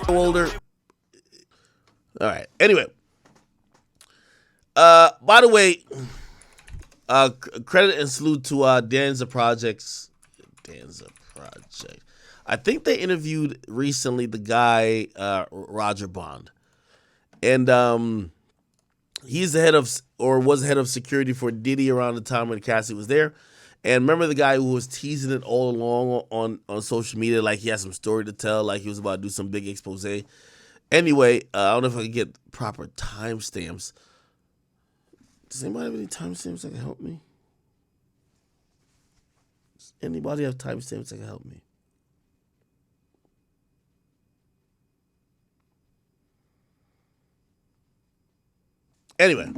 Older. All right. Anyway, by the way, credit and salute to Danza Projects. Danza Project. I think they interviewed recently the guy Roger Bond, and he's the head of, or was head of security for Diddy around the time when Cassie was there. And remember the guy who was teasing it all along on social media, like he had some story to tell, like he was about to do some big expose. Anyway, I don't know if I can get proper timestamps. Does anybody have any timestamps that can help me? Does anybody have timestamps that can help me? Anyway,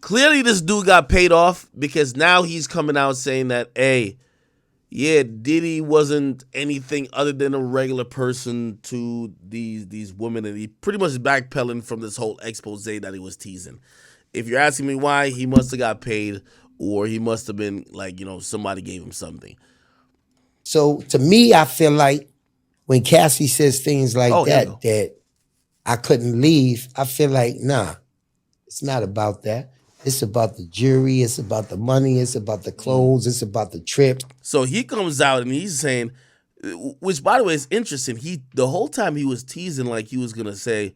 clearly this dude got paid off because now he's coming out saying that, hey, yeah, Diddy wasn't anything other than a regular person to these women, and he pretty much backpedaling from this whole expose that he was teasing. If you're asking me why, he must have got paid, or he must have been like, somebody gave him something. So to me, I feel like when Cassie says things like that I couldn't leave, I feel like, nah, it's not about that. It's about the jury. It's about the money. It's about the clothes. It's about the trip. So he comes out and he's saying, which by the way is interesting. The whole time he was teasing like he was gonna say,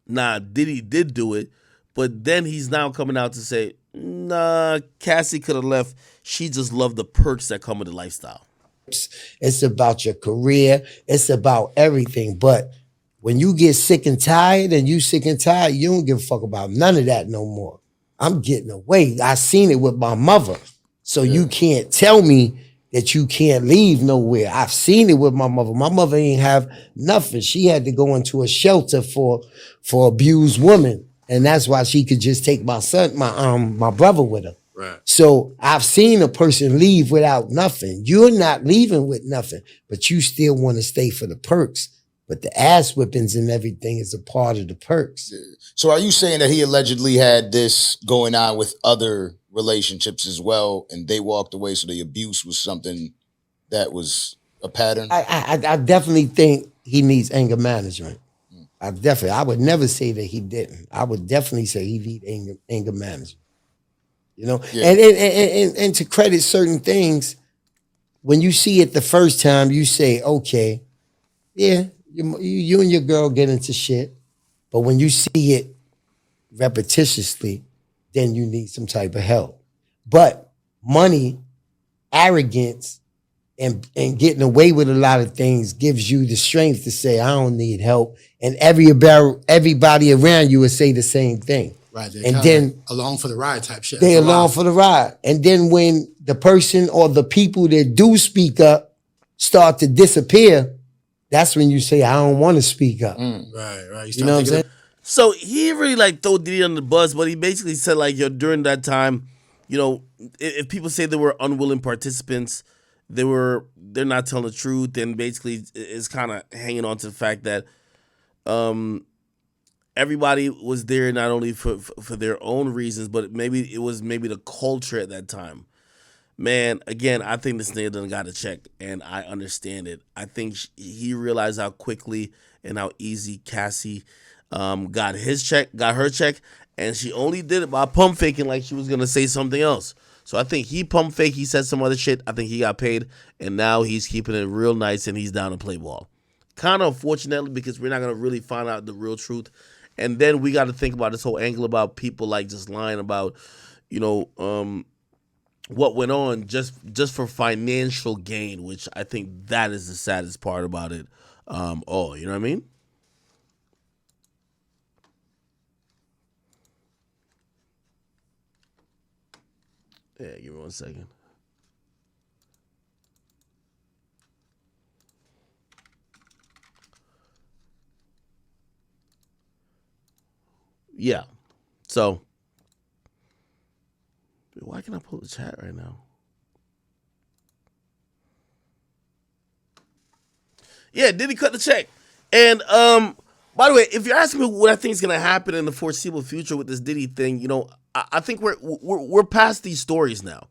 nah, Diddy did do it, but then he's now coming out to say, nah, Cassie could have left. She just loved the perks that come with the lifestyle. It's about your career. It's about everything. But when you get sick and tired, you don't give a fuck about none of that no more. I'm getting away. I seen it with my mother. So you can't tell me that you can't leave nowhere. I've seen it with my mother. My mother ain't have nothing. She had to go into a shelter for abused women. And that's why she could just take my son, my brother with her. Right. So I've seen a person leave without nothing. You're not leaving with nothing, but you still want to stay for the perks. But the ass whippings and everything is a part of the perks. So are you saying that he allegedly had this going on with other relationships as well, and they walked away, so the abuse was something that was a pattern? I definitely think he needs anger management. I would never say that he didn't. I would definitely say he needs anger management. And to credit certain things, when you see it the first time, you say, okay, yeah, you and your girl get into shit, but when you see it repetitiously, then you need some type of help. But money, arrogance, and getting away with a lot of things gives you the strength to say, I don't need help. And everybody around you will say the same thing. Right. And then along for the ride type shit. They along for the ride. And then when the person or the people that do speak up start to disappear, that's when you say, I don't want to speak up. Right. You know what I'm saying? So he really throw Diddy under the bus, but he basically said during that time, if people say they were unwilling participants, they're not telling the truth, and basically it's kind of hanging on to the fact that everybody was there not only for their own reasons, but maybe it was the culture at that time. Man, again, I think this nigga done got a check, and I understand it. I think he realized how quickly and how easy Cassie got her check, and she only did it by pump faking like she was gonna say something else. So I think he pump fake, he said some other shit. I think he got paid, and now he's keeping it real nice, and he's down to play ball. Kind of unfortunately, because we're not gonna really find out the real truth, and then we got to think about this whole angle about people just lying about, what went on just for financial gain, which I think that is the saddest part about it. You know what I mean? Yeah, give me 1 second. Yeah. So, why can't I pull the chat right now? Yeah, Diddy cut the check. And by the way, if you're asking me what I think is gonna happen in the foreseeable future with this Diddy thing, I think we're past these stories now.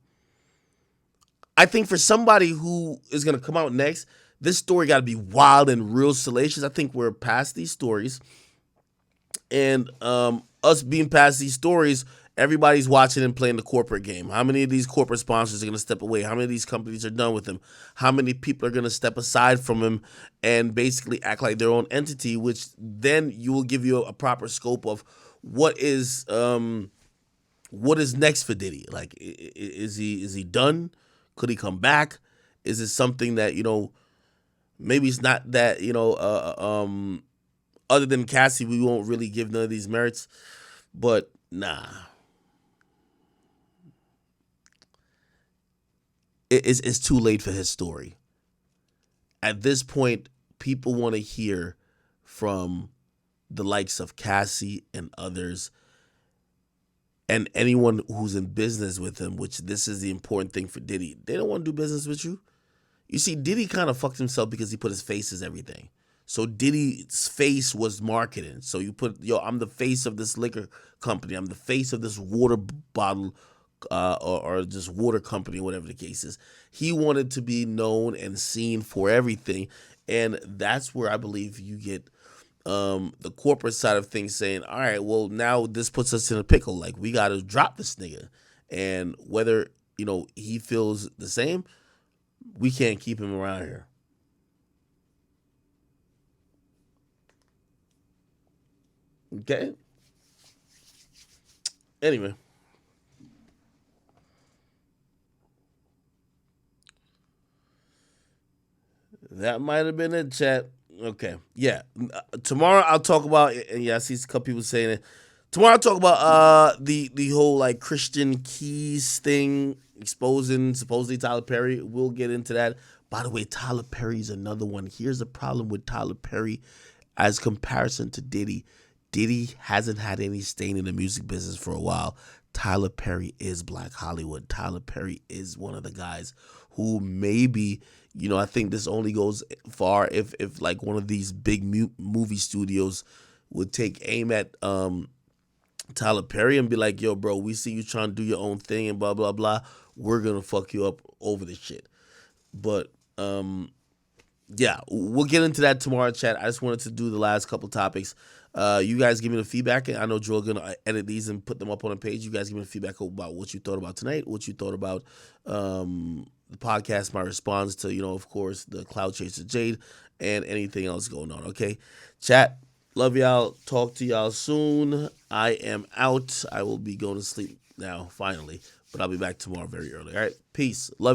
I think for somebody who is gonna come out next, this story got to be wild and real salacious. I think we're past these stories, and us being past these stories, everybody's watching and playing the corporate game. How many of these corporate sponsors are going to step away? How many of these companies are done with him? How many people are going to step aside from him and basically act like their own entity? Which then you will give you a proper scope of what is next for Diddy. Like, is he done? Could he come back? Is it something that maybe it's not that other than Cassie, we won't really give none of these merits. But nah, it's too late for his story. At this point, people want to hear from the likes of Cassie and others and anyone who's in business with him, which this is the important thing for Diddy. They don't want to do business with you. You see, Diddy kind of fucked himself because he put his face as everything. So Diddy's face was marketing. So you put, I'm the face of this liquor company. I'm the face of this water bottle or just water company, whatever the case is. He wanted to be known and seen for everything. And that's where I believe you get the corporate side of things saying, all right, well, now this puts us in a pickle. Like, we got to drop this nigga. And whether, he feels the same, we can't keep him around here. Okay. Anyway. That might have been it, chat. Okay. Yeah. Tomorrow I'll talk about, and yeah, I see a couple people saying it. Tomorrow I'll talk about the whole like Christian Keys thing, exposing supposedly Tyler Perry. We'll get into that. By the way, Tyler Perry's another one. Here's the problem with Tyler Perry as comparison to Diddy. Diddy hasn't had any stain in the music business for a while. Tyler Perry is Black Hollywood. Tyler Perry is one of the guys who maybe, I think this only goes far if like one of these big movie studios would take aim at Tyler Perry and be like, yo, bro, we see you trying to do your own thing and blah, blah, blah. We're going to fuck you up over this shit. But, yeah, we'll get into that tomorrow, chat. I just wanted to do the last couple topics. You guys give me the feedback. I know Joe's going to edit these and put them up on a page. You guys give me the feedback about what you thought about tonight, what you thought about the podcast, my response to, of course, the Cloud Chaser Jade, and anything else going on, okay? Chat, love y'all. Talk to y'all soon. I am out. I will be going to sleep now, finally. But I'll be back tomorrow very early, all right? Peace. Love